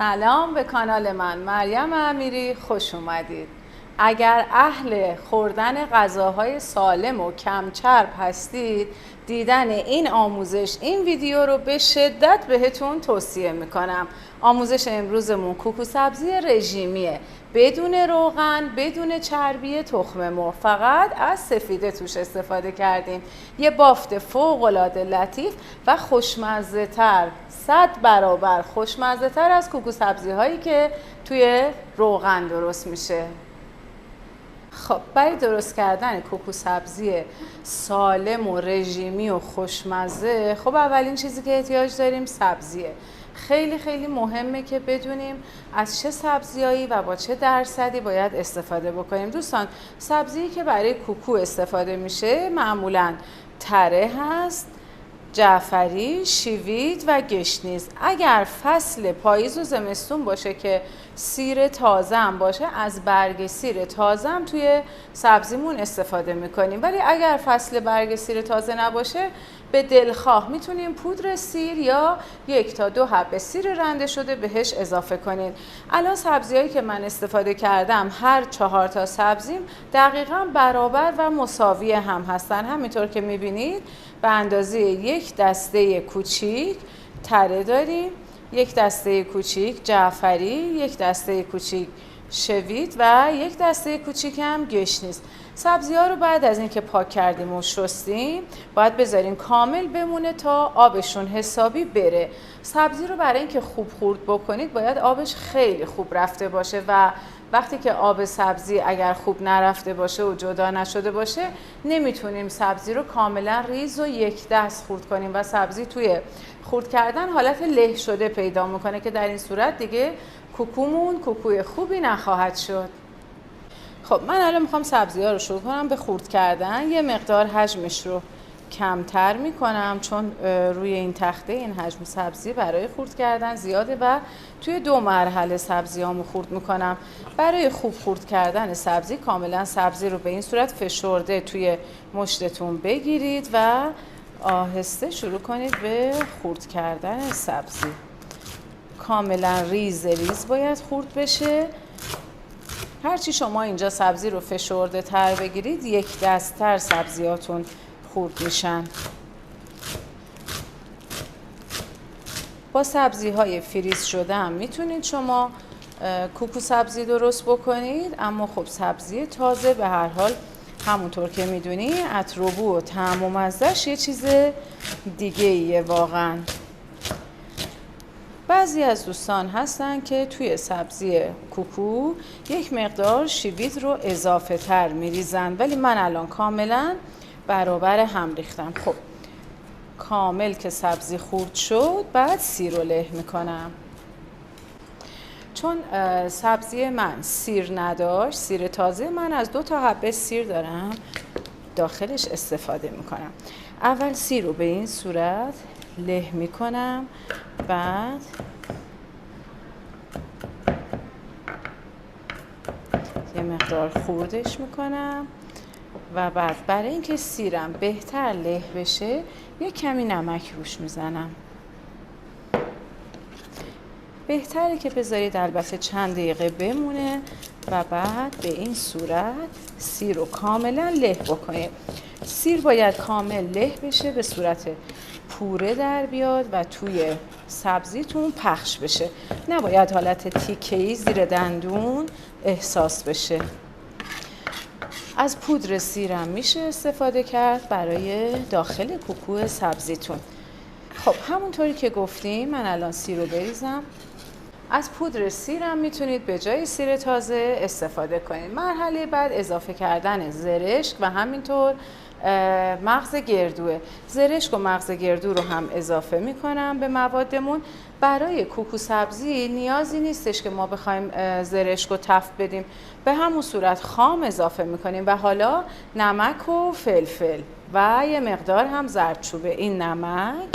سلام به کانال من مریم امیری، خوش اومدید. اگر اهل خوردن غذاهای سالم و کم چرب هستید، دیدن این آموزش، این ویدیو رو به شدت بهتون توصیه میکنم. آموزش امروزمون کوکو سبزی رژیمیه، بدون روغن، بدون چربی تخم مرغ، فقط از سفیده توش استفاده کردیم. یه بافت فوق‌العاده لطیف و خوشمزه تر، 100 برابر خوشمزه تر از کوکو سبزی هایی که توی روغن درست میشه. خب برای درست کردن کوکو سبزی سالم و رژیمی و خوشمزه، خب اولین چیزی که احتیاج داریم سبزیه. خیلی خیلی مهمه که بدونیم از چه سبزیایی و با چه درصدی باید استفاده بکنیم. دوستان، سبزی که برای کوکو استفاده میشه معمولاً تره هست، جعفری، شیوید و گشنیز. اگر فصل پاییز و زمستون باشه که سیر تازه هم باشه، از برگ سیر تازه هم توی سبزیمون استفاده میکنیم. ولی اگر فصل برگ سیر تازه نباشه، به دلخواه میتونیم پودر سیر یا 1 تا 2 حبه سیر رنده شده بهش اضافه کنین. الان سبزیایی که من استفاده کردم، هر 4 تا سبزیم دقیقاً برابر و مساوی هم هستن. همینطور که میبینید به اندازه 1 دسته کوچیک تره داریم، 1 دسته کوچیک جعفری، 1 دسته کوچیک شوید و 1 دسته کوچیک هم گشنیز. سبزی ها رو بعد از اینکه پاک کردیم و شستیم باید بذاریم کامل بمونه تا آبشون حسابی بره. سبزی رو برای اینکه خوب خورد بکنید باید آبش خیلی خوب رفته باشه و وقتی که آب سبزی اگر خوب نرفته باشه و جدا نشده باشه، نمیتونیم سبزی رو کاملا ریز و یک دست خورد کنیم و سبزی توی خورد کردن حالت له شده پیدا میکنه که در این صورت دیگه کوکومون کوکوی خوبی نخواهد شد. خب من الان میخوام سبزی ها رو شروع کنم به خورد کردن. یه مقدار حجمش رو کمتر میکنم چون روی این تخته این حجم سبزی برای خورد کردن زیاده و توی 2 مرحله سبزی هامو خورد میکنم. برای خوب خورد کردن سبزی کاملا سبزی رو به این صورت فشرده توی مشتتون بگیرید و آهسته شروع کنید به خورد کردن سبزی. کاملا ریز ریز باید خورد بشه. هرچی شما اینجا سبزی رو فشرده تر بگیرید، 1 دست تر سبزیاتون خورد میشن. با سبزی های فریز شده هم میتونید شما کوکو سبزی درست بکنید، اما خب سبزی تازه به هر حال همونطور که میدونی اتروبو و طعم و مزهش یه چیز دیگه ایه واقعا. بعضی از دوستان هستن که توی سبزی کوکو 1 مقدار شیوید رو اضافه تر میریزن، ولی من الان کاملا برابر هم ریختم. خب کامل که سبزی خورد شد بعد سیر رو له میکنم. چون سبزی من سیر نداشت، سیر تازه، من از 2 تا حبه سیر دارم داخلش استفاده میکنم. اول سیر رو به این صورت له میکنم، بعد یه مقدار خوردش میکنم و بعد برای اینکه سیرم بهتر له بشه یه کمی نمک روش میزنم. بهتره که بذارید البته چند دقیقه بمونه و بعد به این صورت سیر رو کاملا له بکنید. سیر باید کامل له بشه، به صورت پوره در بیاد و توی سبزیتون پخش بشه، نباید حالت تیکه‌ای زیر دندون احساس بشه. از پودر سیرم میشه استفاده کرد برای داخل کوکو سبزیتون. خب همونطوری که گفتیم من الان سیر رو بریزم. از پودر سیرم میتونید به جای سیر تازه استفاده کنید. مرحله بعد اضافه کردن زرشک و همینطور مغز گردوه. زرشک و مغز گردو رو هم اضافه میکنم به موادمون. برای کوکو سبزی نیازی نیستش که ما بخوایم زرشک رو تفت بدیم، به همون صورت خام اضافه میکنیم و حالا نمک و فلفل و یه مقدار هم زردچوبه. این نمک،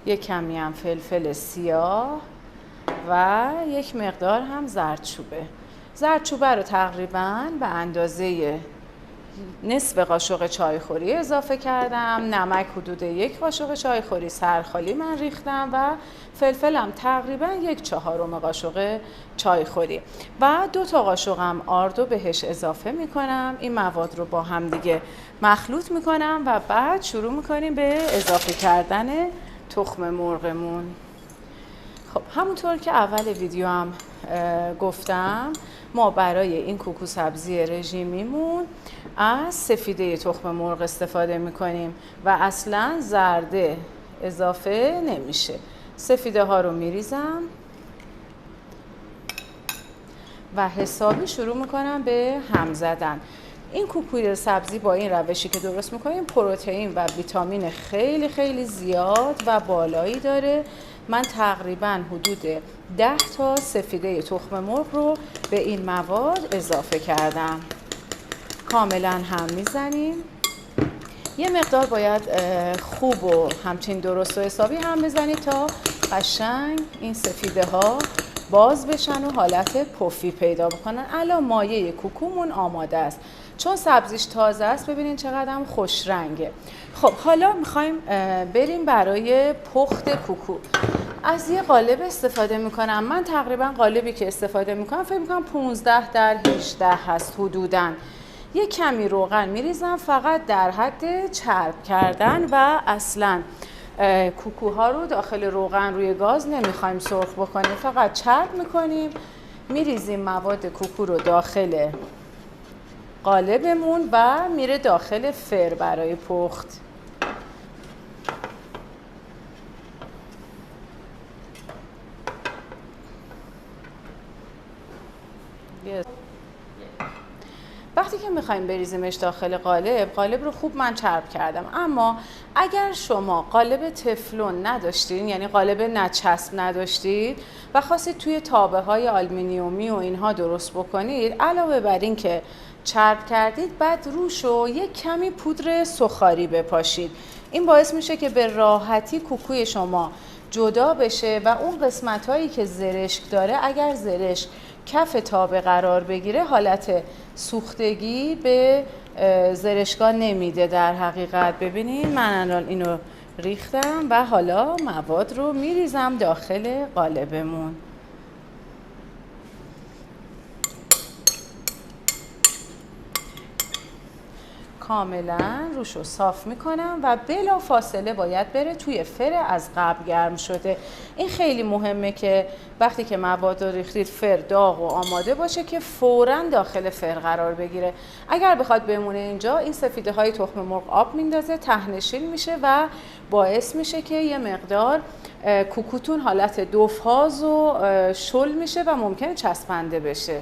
یه کمی هم فلفل سیاه و 1 مقدار هم زردچوبه. زردچوبه رو تقریباً به اندازه نصف قاشق چایخوری اضافه کردم، نمک حدود 1 قاشق چایخوری سرخالی من ریختم و فلفلم تقریبا 1/4 قاشق چایخوری و 2 تا قاشقم آردو بهش اضافه میکنم. این مواد رو با هم دیگه مخلوط میکنم و بعد شروع میکنیم به اضافه کردن تخم مرغمون. خب همونطور که اول ویدیو هم گفتم ما برای این کوکو سبزی رژیمیمون از سفیده تخم مرغ استفاده میکنیم و اصلا زرده اضافه نمیشه. سفیده ها رو میریزم و حسابی شروع میکنم به هم زدن. این کوکوی سبزی با این روشی که درست میکنیم پروتئین و ویتامین خیلی خیلی زیاد و بالایی داره. من تقریبا حدود 10 تا سفیده تخم مرغ رو به این مواد اضافه کردم. کاملا هم میزنیم. یه مقدار باید خوب و همچین درست و حسابی هم بزنید تا قشنگ این سفیده ها باز بشن و حالت پفی پیدا بکنن. الان مایه کوکومون آماده است. چون سبزیش تازه است ببینین چقدر هم خوش رنگه. خب حالا میخوایم بریم برای پخت کوکو. از یه قالب استفاده میکنم. من تقریبا قالبی که استفاده میکنم فکر میکنم 15 در 18 هست حدوداً. یه کمی روغن میریزم فقط در حد چرب کردن و اصلا کوکوها رو داخل روغن روی گاز نمیخوایم سرخ بکنیم، فقط چرب میکنیم. میریزیم مواد کوکو رو داخل قالبمون و میره داخل فر برای پخت. وقتی که میخوایم بریزیمش داخل قالب رو خوب من چرب کردم. اما اگر شما قالب تفلون نداشتین، یعنی قالب نچسب نداشتید و خواستید توی تابه های آلومینیومی و اینها درست بکنید، علاوه بر این که چرب کردید بعد روشو یک کمی پودر سوخاری بپاشید. این باعث میشه که به راحتی کوکوی شما جدا بشه و اون قسمت هایی که زرشک داره اگر زرشک کف تابه قرار بگیره حالت سوختگی به زرشکا نمیده. در حقیقت ببینید من الان اینو ریختم و حالا مواد رو میریزم داخل قالبمون. کاملا روشو صاف میکنم و بلا فاصله باید بره توی فر از قبل گرم شده. این خیلی مهمه که وقتی که مواد رو ریختید فر داغ و آماده باشه که فوراً داخل فر قرار بگیره. اگر بخواد بمونه اینجا این سفیده های تخم مرغ آب میندازه، ته‌نشین میشه و باعث میشه که یه مقدار کوکوتون حالت دوفاز و شل میشه و ممکنه چسبنده بشه.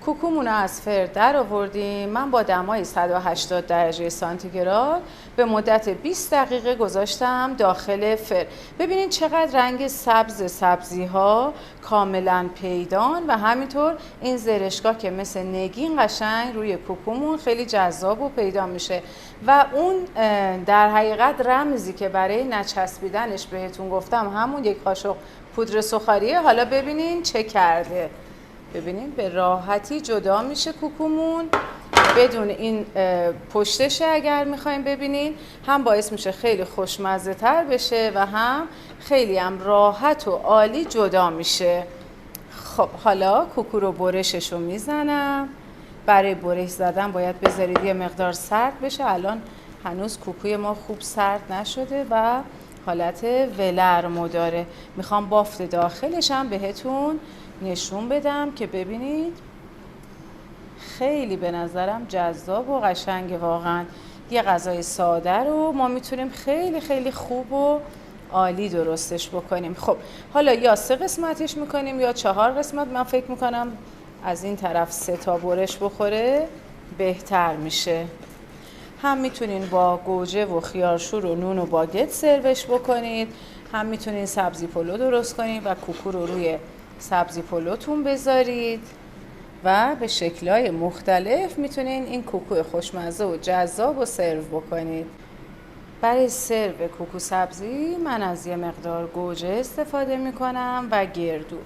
کوکومون رو از فر در آوردیم. من با دمای 180 درجه سانتیگراد به مدت 20 دقیقه گذاشتم داخل فر. ببینید چقدر رنگ سبز سبزی ها کاملا پیدان و همینطور این زرشکا که مثل نگین قشنگ روی کوکومون خیلی جذاب و پیدا میشه و اون در حقیقت رمزی که برای نچسبیدنش بهتون گفتم همون 1 قاشق پودر سوخاریه. حالا ببینین چه کرده. ببینید به راحتی جدا میشه کوکومون بدون این پشتشه. اگر میخوایم ببینین هم باعث میشه خیلی خوشمزه تر بشه و هم خیلی هم راحت و عالی جدا میشه. خب حالا کوکو رو برشش رو میزنم. برای برش زدن باید بذارید یه مقدار سرد بشه. الان هنوز کوکوی ما خوب سرد نشده و حالت ولرمو داره. میخوام بافت داخلش هم بهتون نشون بدم که ببینید خیلی به نظرم جذاب و قشنگه. واقعا یه غذای ساده رو ما میتونیم خیلی خیلی خوب و عالی درستش بکنیم. خب حالا یا 3 قسمتش میکنیم یا 4 قسمت. من فکر میکنم از این طرف 3 تا برش بخوره بهتر میشه. هم میتونین با گوجه و خیارشور و نون و باگت سروش بکنید، هم میتونین سبزی پلو درست کنید و کوکو رو روی سبزی پلوتون بذارید و به شکل‌های مختلف میتونین این کوکو خوشمزه و جذاب و سرو بکنید. برای سرو کوکو سبزی من از یه مقدار گوجه استفاده میکنم و گردو،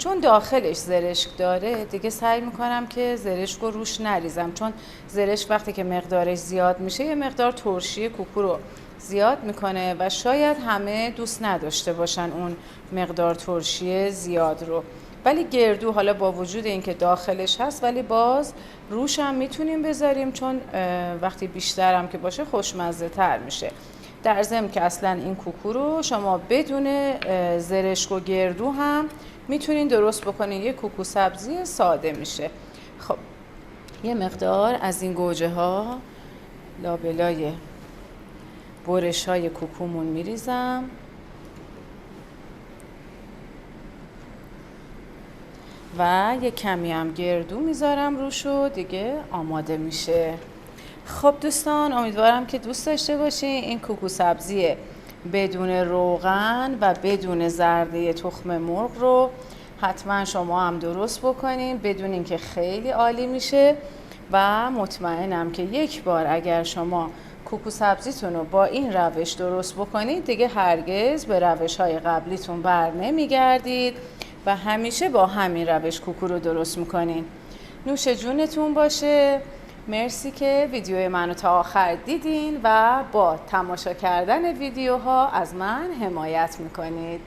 چون داخلش زرشک داره دیگه سعی میکنم که زرشک رو روش نریزم، چون زرشک وقتی که مقدارش زیاد میشه یه مقدار ترشی کوکو رو زیاد میکنه و شاید همه دوست نداشته باشن اون مقدار ترشی زیاد رو. ولی گردو حالا با وجود اینکه داخلش هست ولی باز روش هم میتونیم بذاریم، چون وقتی بیشتر هم که باشه خوشمزه تر میشه. در ضمن که اصلا این کوکو رو شما بدون زرشک و گردو هم میتونین درست بکنین، یه کوکو سبزی ساده میشه. خب یه مقدار از این گوجه ها لابلای برش های کوکومون میریزم و یه کمی هم گردو میذارم روش و دیگه آماده میشه. خب دوستان، امیدوارم که دوست داشته باشین این کوکو سبزی بدون روغن و بدون زرده تخم مرغ رو حتما شما هم درست بکنین، بدونین که خیلی عالی میشه و مطمئنم که یک بار اگر شما کوکو سبزیتون رو با این روش درست بکنید دیگه هرگز به روش‌های قبلیتون بر نمیگردید و همیشه با همین روش کوکو رو درست میکنین. نوش جونتون باشه. مرسی که ویدیو منو تا آخر دیدین و با تماشا کردن ویدیوها از من حمایت میکنید.